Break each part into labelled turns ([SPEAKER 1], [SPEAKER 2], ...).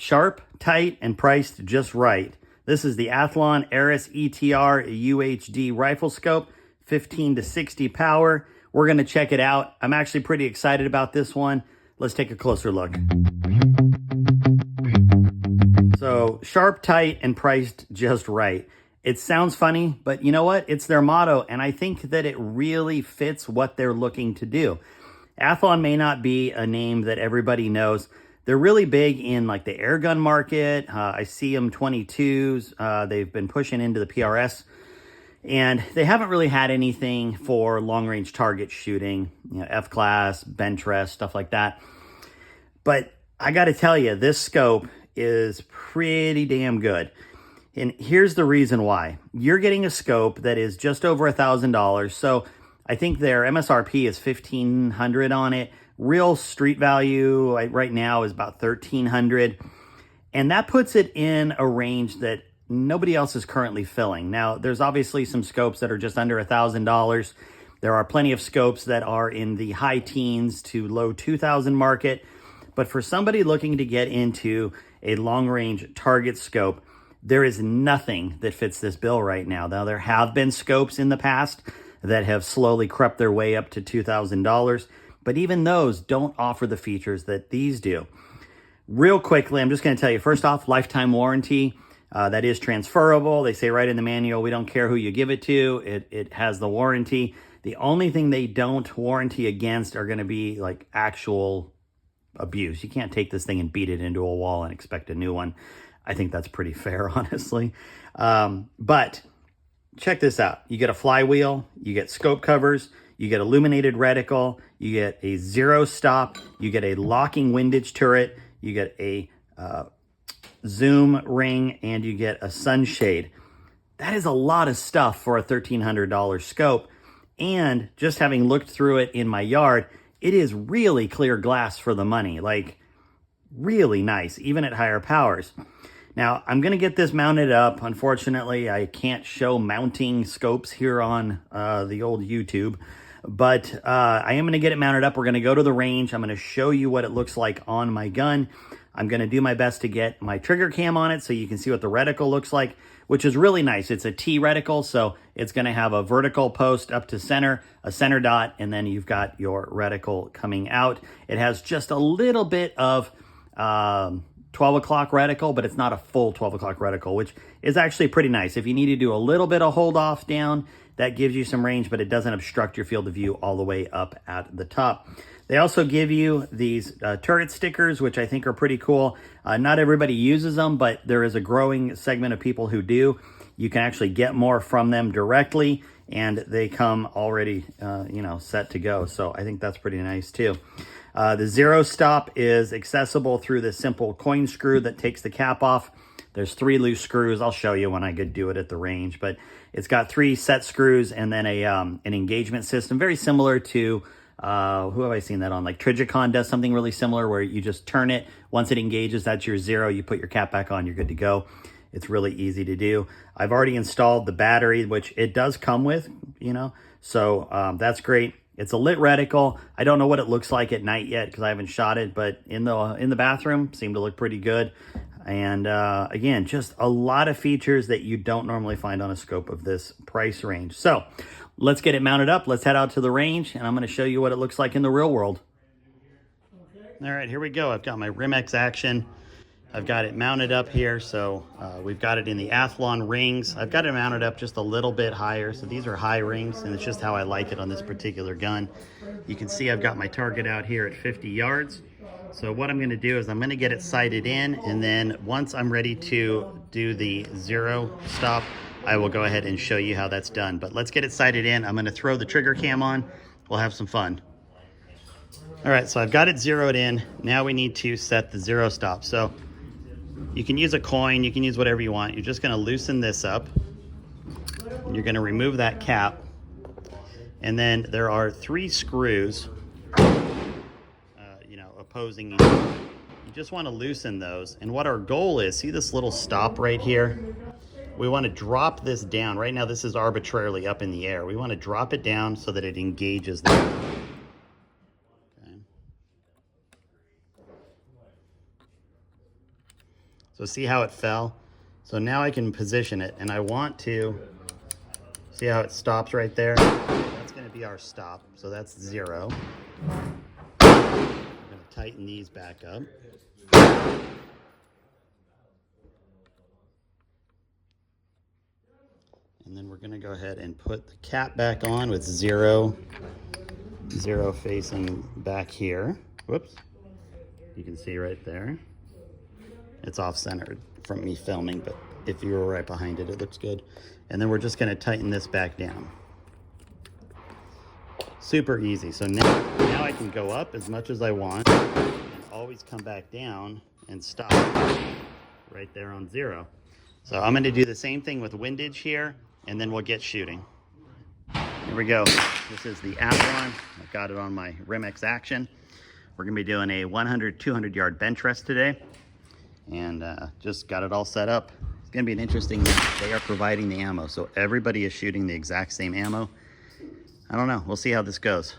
[SPEAKER 1] Sharp, tight, and priced just right. This is the Athlon ARES ETR UHD rifle scope, 15 to 60 power. We're going to check it out. I'm actually pretty excited about this one. Let's take a closer look. So, sharp, tight, and priced just right. It sounds funny, but you know what? It's their motto, and I think that it really fits what they're looking to do. Athlon may not be a name that everybody knows. They're really big in like the air gun market. I see them 22s. They've been pushing into the PRS, and they haven't really had anything for long-range target shooting, you know, F-class, Benchrest, stuff like that. But I got to tell you, this scope is pretty damn good. And here's the reason why. You're getting a scope that is just over $1,000. So I think their MSRP is $1,500 on it. Real street value right now is about $1,300. And that puts it in a range that nobody else is currently filling. Now, there's obviously some scopes that are just under $1,000. There are plenty of scopes that are in the high teens to low 2,000 market. But for somebody looking to get into a long-range target scope, there is nothing that fits this bill right now. Now, there have been scopes in the past that have slowly crept their way up to $2,000, but even those don't offer the features that these do. Real quickly, I'm just going to tell you, first off, lifetime warranty. That is transferable. They say right in the manual, we don't care who you give it to. It has the warranty. The only thing they don't warranty against are going to be like actual abuse. You can't take this thing and beat it into a wall and expect a new one. I think that's pretty fair, honestly. But check this out. You get a flywheel, you get scope covers, you get illuminated reticle, you get a zero stop, you get a locking windage turret, you get a zoom ring, and you get a sunshade. That is a lot of stuff for a $1,300 scope. And just having looked through it in my yard, it is really clear glass for the money. Like, really nice, even at higher powers. Now, I'm going to get this mounted up. Unfortunately, I can't show mounting scopes here on the old YouTube, but I am going to get it mounted up. We're going to go to the range. I'm going to show you what it looks like on my gun. I'm going to do my best to get my trigger cam on it so you can see what the reticle looks like, which is really nice. It's a T reticle, so it's going to have a vertical post up to center, a center dot, and then you've got your reticle coming out. It has just a little bit of 12 o'clock reticle, but it's not a full 12 o'clock reticle, which is actually pretty nice. If you need to do a little bit of hold off down, that gives you some range, but it doesn't obstruct your field of view all the way up at the top. They also give you these turret stickers, which I think are pretty cool. Not everybody uses them, but there is a growing segment of people who do. You can actually get more from them directly, and they come already, set to go. So I think that's pretty nice too. The zero stop is accessible through this simple coin screw that takes the cap off. There's 3 loose screws. I'll show you when I could do it at the range, but it's got 3 set screws and then an engagement system, very similar to, who have I seen that on? Like Trigicon does something really similar where you just turn it. Once it engages, that's your zero. You put your cap back on, you're good to go. It's really easy to do. I've already installed the battery, which it does come with, so that's great. It's a lit reticle. I don't know what it looks like at night yet because I haven't shot it, but in the bathroom, seemed to look pretty good. And again, just a lot of features that you don't normally find on a scope of this price range. So let's get it mounted up. Let's head out to the range, and I'm going to show you what it looks like in the real world. All right, here we go. I've got my Rim-X Action. I've got it mounted up here, so we've got it in the Athlon rings. I've got it mounted up just a little bit higher, so these are high rings, and it's just how I like it on this particular gun. You can see I've got my target out here at 50 yards. So what I'm going to do is I'm going to get it sighted in, and then once I'm ready to do the zero stop, I will go ahead and show you how that's done. But let's get it sighted in. I'm going to throw the trigger cam on. We'll have some fun. All right, so I've got it zeroed in. Now we need to set the zero stop. So you can use a coin, you can use whatever you want. You're just going to loosen this up, and you're going to remove that cap. And then there are 3 screws, opposing you. You just want to loosen those. And what our goal is, see this little stop right here? We want to drop this down. Right now this is arbitrarily up in the air. We want to drop it down so that it engages there. Okay. So see how it fell? So now I can position it, and I want to, see how it stops right there? That's gonna be our stop, so that's 0. I'm gonna tighten these back up. And then we're gonna go ahead and put the cap back on with 0 facing back here. Whoops. You can see right there. It's off-centered from me filming, but if you were right behind it, it looks good. And then we're just gonna tighten this back down. Super easy. So now I can go up as much as I want and always come back down and stop right there on 0. So I'm gonna do the same thing with windage here, and then we'll get shooting. Here we go. This is the Athlon. I've got it on my Rimx Action. We're gonna be doing a 100, 200 yard Benchrest today, and just got it all set up. It's gonna be an interesting match. They are providing the ammo, so everybody is shooting the exact same ammo. I don't know, we'll see how this goes.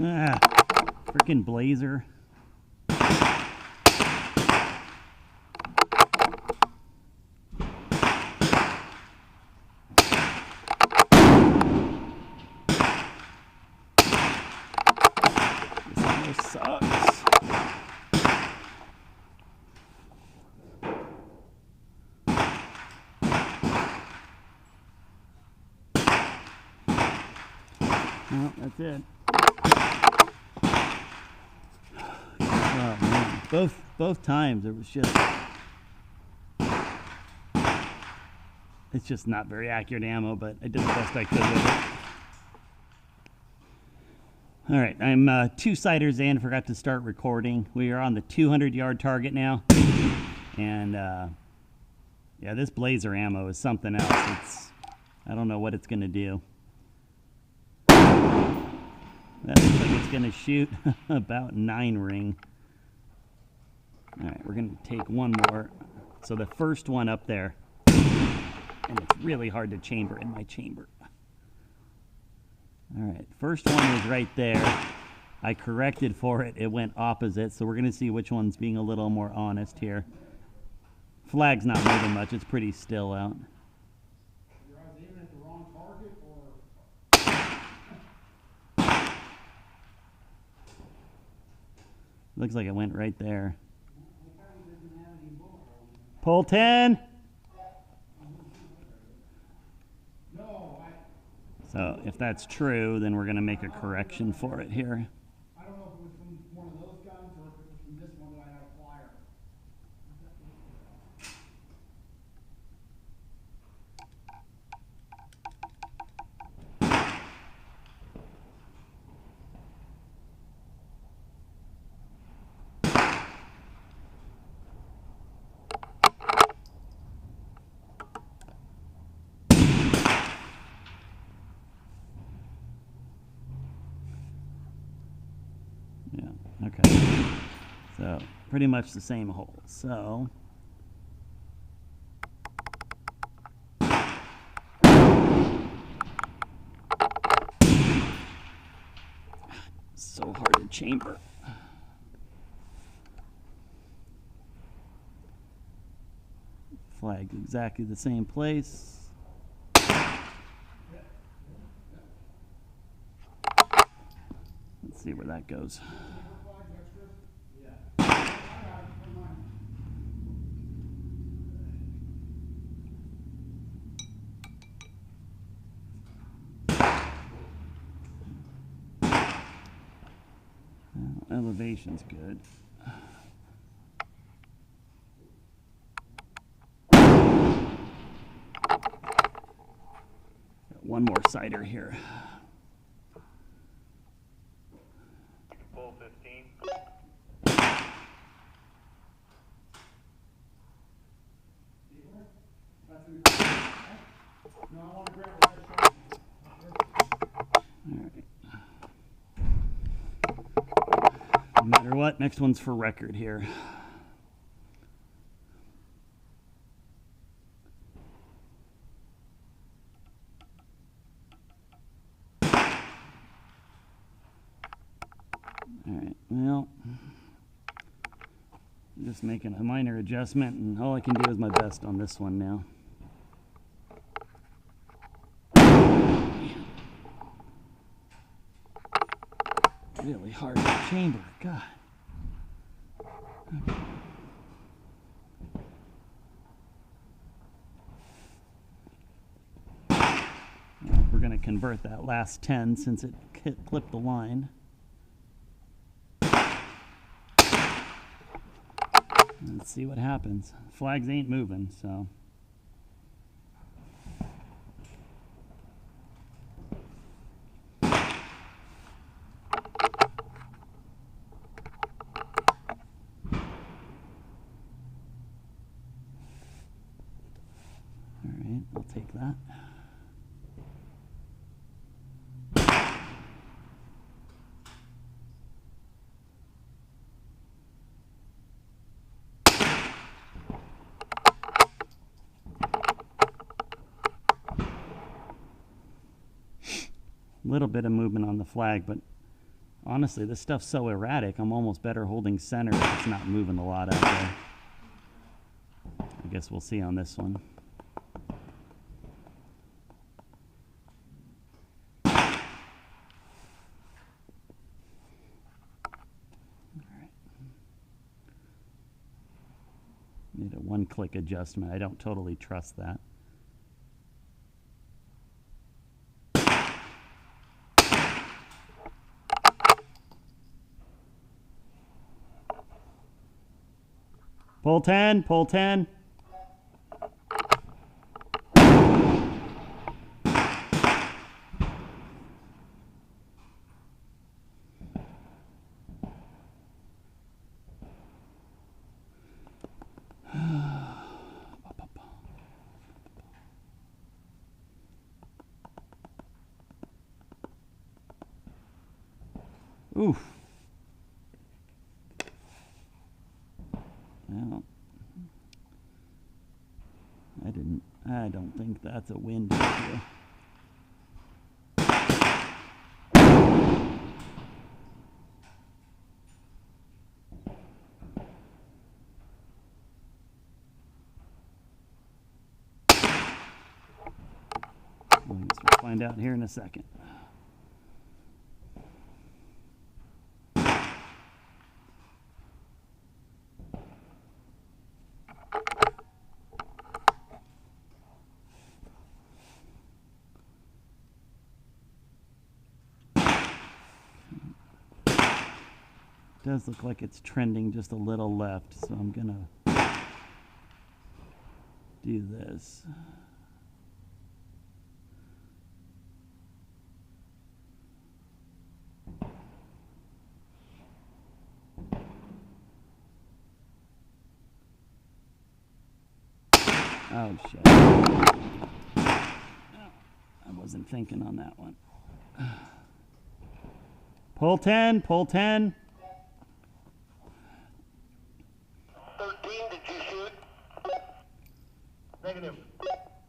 [SPEAKER 1] Ah, freaking blazer. This sucks. Well, that's it. Oh, man. Both times it was just It's just not very accurate ammo, but I did the best I could with it. All right, I'm 2 sighters in, forgot to start recording. We are on the 200-yard target now. And yeah, this Blazer ammo is something else. I don't know what it's gonna do. That looks like it's gonna shoot about 9 ring. All right, we're gonna take one more. So the first one up there, and it's really hard to chamber in my chamber. All right, first one was right there. I corrected for it, it went opposite, so we're gonna see which one's being a little more honest here. Flag's not moving much, it's pretty still out.
[SPEAKER 2] You're either aiming at the wrong target or...
[SPEAKER 1] Looks like it went right there. Pull 10! So if that's true, then we're going to make a correction for it here.
[SPEAKER 2] I don't know if it was from one of those guns or if it was from this one that I had a flyer.
[SPEAKER 1] Yeah, okay. So pretty much the same hole. So so hard to chamber. Flag exactly the same place. Let's see where that goes. Elevation's good. Got one more sighter here.
[SPEAKER 3] Full 15.
[SPEAKER 2] No, I want to grab the right shot.
[SPEAKER 1] All right. No matter what, next one's for record here. All right, well, I'm just making a minor adjustment, and all I can do is my best on this one now. Really hard to chamber, God. Okay. Well, we're going to convert that last 10 since it clipped the line. Let's see what happens. Flags ain't moving, so. I'll take that. A little bit of movement on the flag, but honestly, this stuff's so erratic, I'm almost better holding center if it's not moving a lot out there. I guess we'll see on this one. Made a one-click adjustment. I don't totally trust that. Pull 10, pull 10. Oof. Well, I don't think that's a wind issue. We'll find out here in a second. Does look like it's trending just a little left, so I'm gonna do this. Oh shit. I wasn't thinking on that one. Pull 10, pull 10.
[SPEAKER 3] 13, did you shoot? Negative.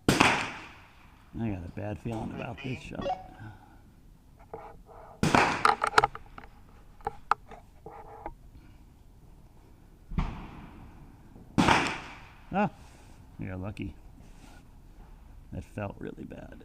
[SPEAKER 1] I got a bad feeling about this shot. Ah, you're lucky. That felt really bad.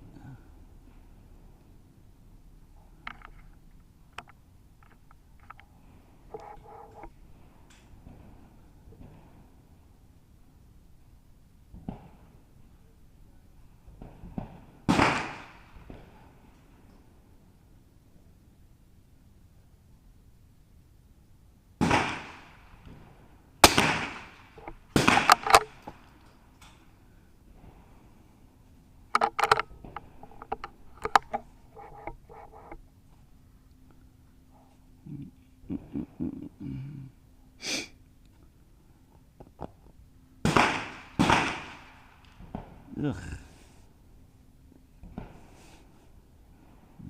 [SPEAKER 1] Ugh.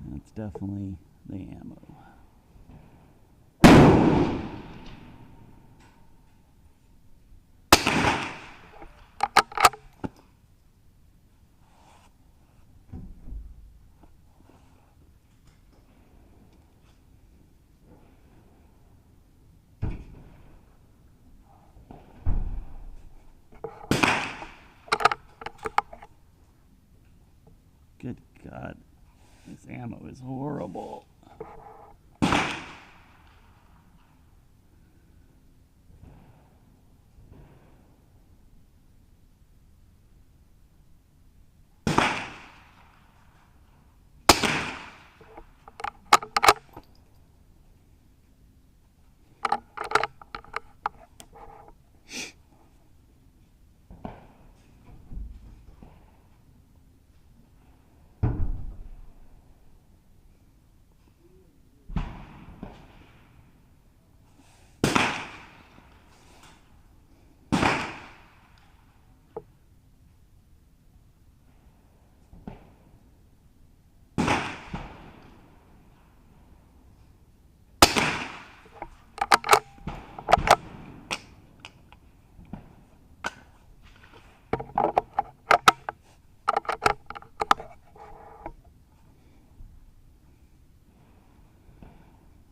[SPEAKER 1] That's definitely the ammo. Good God, this ammo is horrible.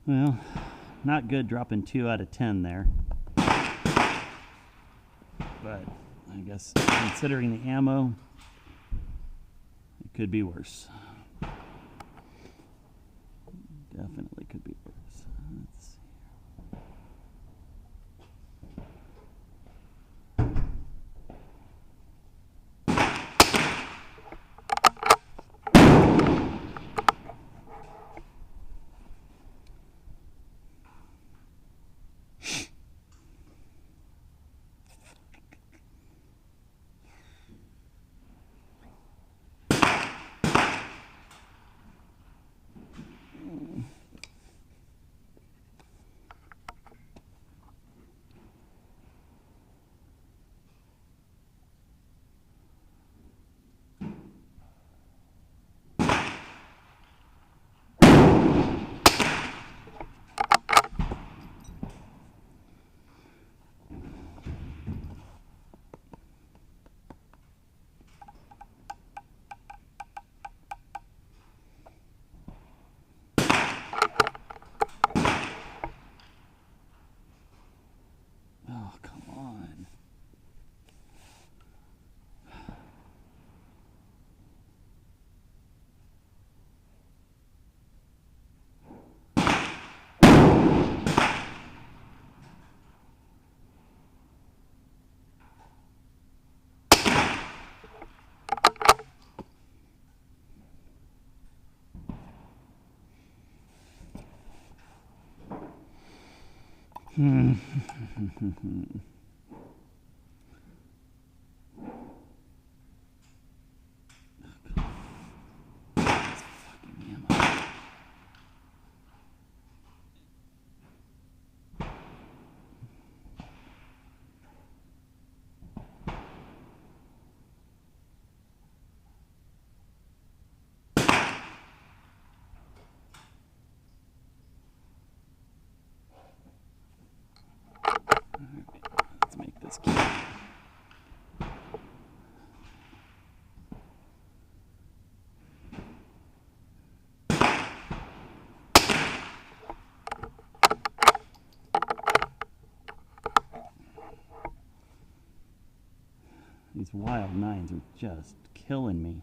[SPEAKER 1] Well, not good dropping 2 out of 10 there. But I guess considering the ammo, it could be worse. Definitely could be worse. Let's see. Let's make this count. These wild nines are just killing me.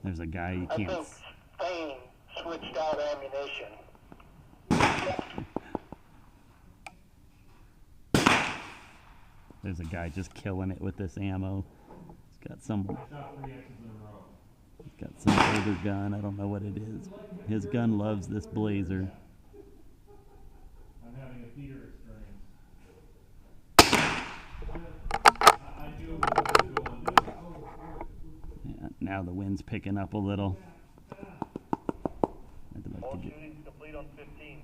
[SPEAKER 1] There's a guy you
[SPEAKER 3] I
[SPEAKER 1] can't.
[SPEAKER 3] think Spain switched out ammunition.
[SPEAKER 1] There's a guy just killing it with this ammo. He's got some. He's got some older gun. I don't know what it is. His gun loves this blazer.
[SPEAKER 4] I'm having a theater experience.
[SPEAKER 1] Yeah, now the wind's picking up a little. I'd like
[SPEAKER 3] All
[SPEAKER 1] to get.
[SPEAKER 3] shootings complete on 15.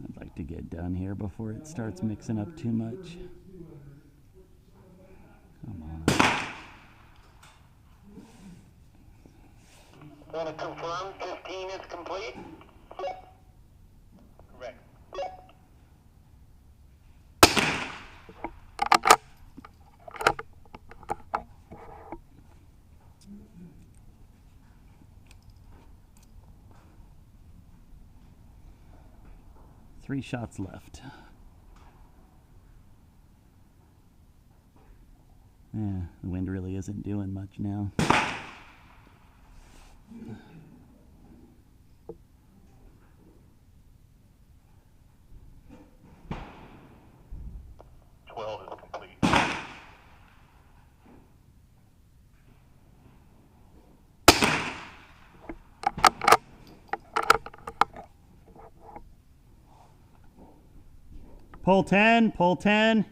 [SPEAKER 1] I'd like to get done here before it starts mixing up too much. Come on.
[SPEAKER 3] Want to confirm 15 is complete? Correct.
[SPEAKER 1] Three shots left. Yeah, the wind really isn't doing much now.
[SPEAKER 3] 12 is complete.
[SPEAKER 1] Pull 10, pull 10.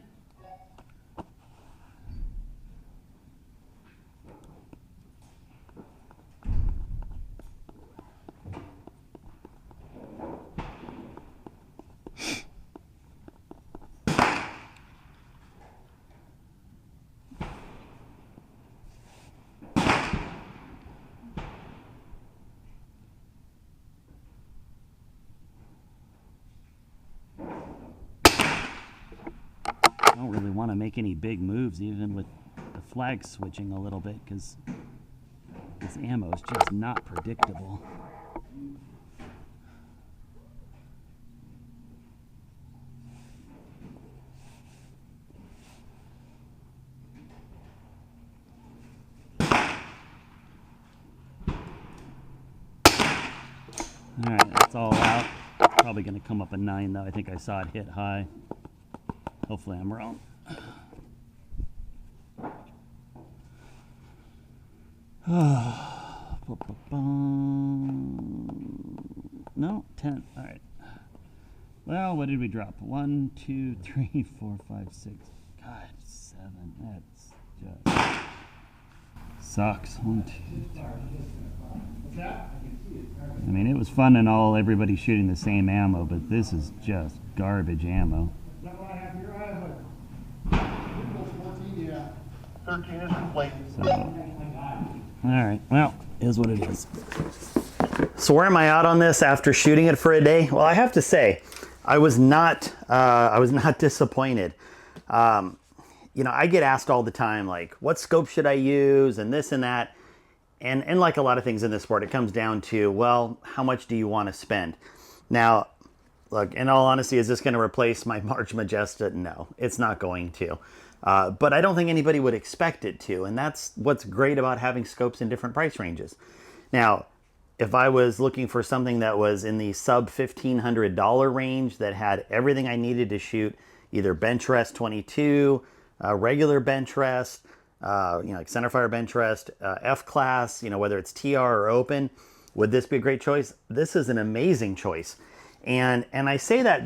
[SPEAKER 1] I don't really want to make any big moves, even with the flag switching a little bit, because this ammo is just not predictable. Alright, that's all out. Probably going to come up a 9, though. I think I saw it hit high. Hopefully I'm wrong. No, 10. All right. Well, what did we drop? 1, 2, 3, 4, 5, 6. God, 7. That's just sucks. 1, 2, 3. I mean, it was fun and all, everybody shooting the same ammo, but this is just garbage ammo.
[SPEAKER 2] Is that what I have here? I have a 14, yeah.
[SPEAKER 3] 13 is complete.
[SPEAKER 1] So, all right. Well, is what it is. So where am I out on this after shooting it for a day? Well, I have to say, I was not disappointed. You know, I get asked all the time, like, what scope should I use and this and that. And like a lot of things in this sport, it comes down to, well, how much do you want to spend? Now, look, in all honesty, is this going to replace my March Majesta? No, it's not going to. But I don't think anybody would expect it to. And that's what's great about having scopes in different price ranges. Now, if I was looking for something that was in the sub $1,500 range that had everything I needed to shoot, either Benchrest 22, regular Benchrest, like centerfire Benchrest, F-class, whether it's TR or open, would this be a great choice? This is an amazing choice. And I say that,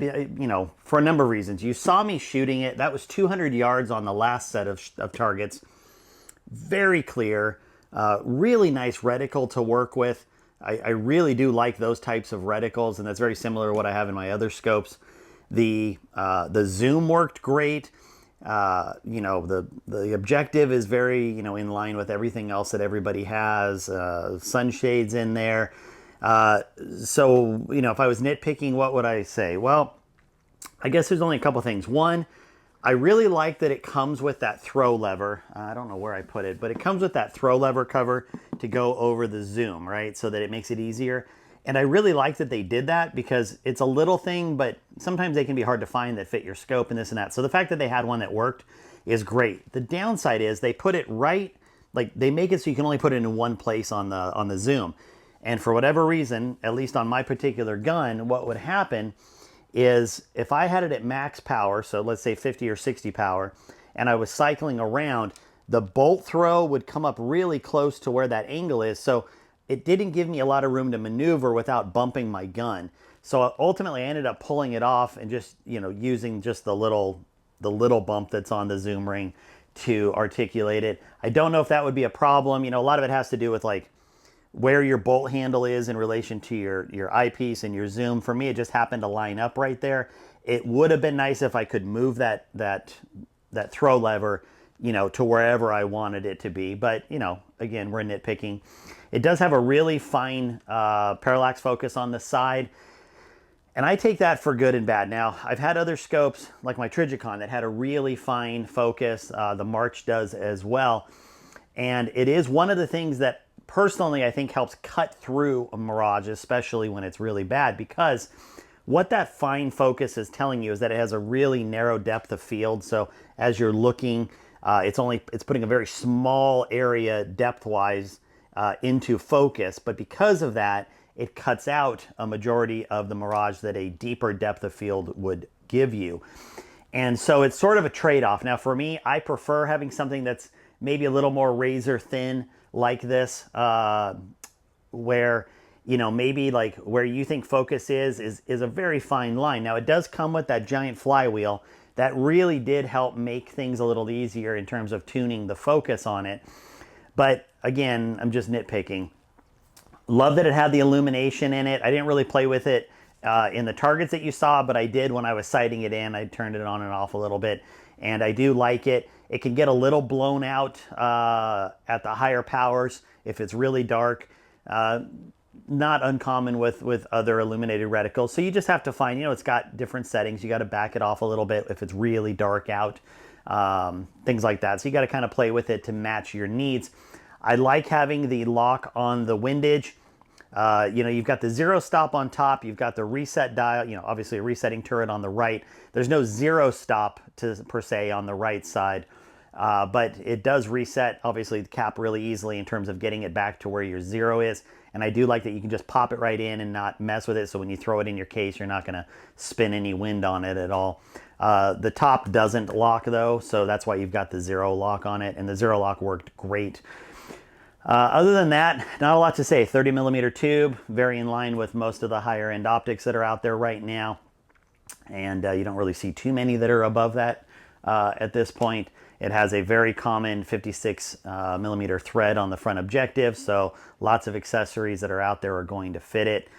[SPEAKER 1] for a number of reasons. You saw me shooting it. That was 200 yards on the last set of targets. Very clear, really nice reticle to work with. I really do like those types of reticles, and that's very similar to what I have in my other scopes. The zoom worked great. The objective is very, in line with everything else that everybody has. Sunshades in there. So, if I was nitpicking, what would I say? Well, I guess there's only a couple things. One, I really like that it comes with that throw lever. I don't know where I put it, but it comes with that throw lever cover to go over the zoom, right? So that it makes it easier. And I really like that they did that because it's a little thing, but sometimes they can be hard to find that fit your scope and this and that. So the fact that they had one that worked is great. The downside is they put it right, like they make it so you can only put it in one place on the zoom. And for whatever reason, at least on my particular gun, what would happen is if I had it at max power, so let's say 50 or 60 power, and I was cycling around, the bolt throw would come up really close to where that angle is. So it didn't give me a lot of room to maneuver without bumping my gun. So ultimately I ended up pulling it off and just, using just the little bump that's on the zoom ring to articulate it. I don't know if that would be a problem. A lot of it has to do with like where your bolt handle is in relation to your eyepiece and your zoom. For me, it just happened to line up right there. It would have been nice if I could move that throw lever, to wherever I wanted it to be. But, again, we're nitpicking. It does have a really fine parallax focus on the side. And I take that for good and bad. Now, I've had other scopes, like my Trijicon, that had a really fine focus. The March does as well. And it is one of the things that personally I think helps cut through a Mirage, especially when it's really bad, because what that fine focus is telling you is that it has a really narrow depth of field. So as you're looking, it's putting a very small area depth-wise into focus. But because of that, it cuts out a majority of the Mirage that a deeper depth of field would give you. And so it's sort of a trade-off. Now for me, I prefer having something that's maybe a little more razor thin like this, where, maybe like where you think focus is a very fine line. Now it does come with that giant flywheel that really did help make things a little easier in terms of tuning the focus on it. But again, I'm just nitpicking. Love that it had the illumination in it. I didn't really play with it in the targets that you saw, but I did when I was sighting it in. I turned it on and off a little bit, and I do like it. It can get a little blown out at the higher powers if it's really dark. Not uncommon with other illuminated reticles. So you just have to find, it's got different settings. You got to back it off a little bit if it's really dark out, things like that. So you got to kind of play with it to match your needs. I like having the lock on the windage. You've got the zero stop on top. You've got the reset dial, obviously a resetting turret on the right. There's no zero stop per se on the right side. But it does reset, obviously, the cap really easily in terms of getting it back to where your zero is. And I do like that you can just pop it right in and not mess with it. So when you throw it in your case, you're not going to spin any wind on it at all. The top doesn't lock, though, so that's why you've got the zero lock on it. And the zero lock worked great. Other than that, not a lot to say. 30 millimeter tube, very in line with most of the higher end optics that are out there right now. And you don't really see too many that are above that at this point. It has a very common 56 millimeter thread on the front objective, so lots of accessories that are out there are going to fit it.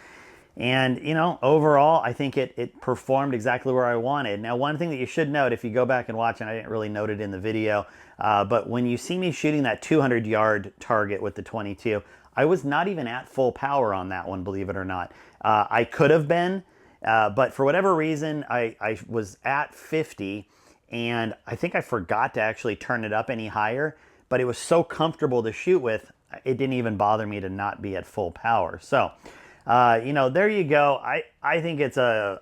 [SPEAKER 1] And, overall, I think it performed exactly where I wanted. Now, one thing that you should note, if you go back and watch, and I didn't really note it in the video, but when you see me shooting that 200-yard target with the 22, I was not even at full power on that one, believe it or not. I could have been, but for whatever reason, I was at 50, and I think I forgot to actually turn it up any higher, but it was so comfortable to shoot with, it didn't even bother me to not be at full power. So, you know, there you go. I think it's a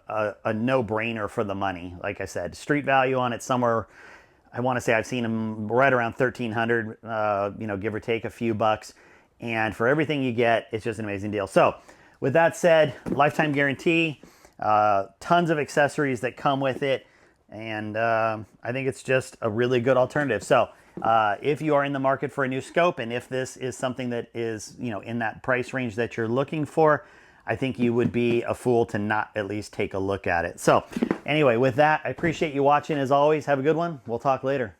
[SPEAKER 1] no-brainer for the money. Like I said, street value on it somewhere, I want to say I've seen them right around 1,300, you know, give or take a few bucks. And for everything you get, it's just an amazing deal. So with that said, lifetime guarantee, tons of accessories that come with it. And I think it's just a really good alternative. So if you are in the market for a new scope, and if this is something that is, you know, in that price range that you're looking for, I think you would be a fool to not at least take a look at it. So anyway, with that, I appreciate you watching as always. Have a good one. We'll talk later.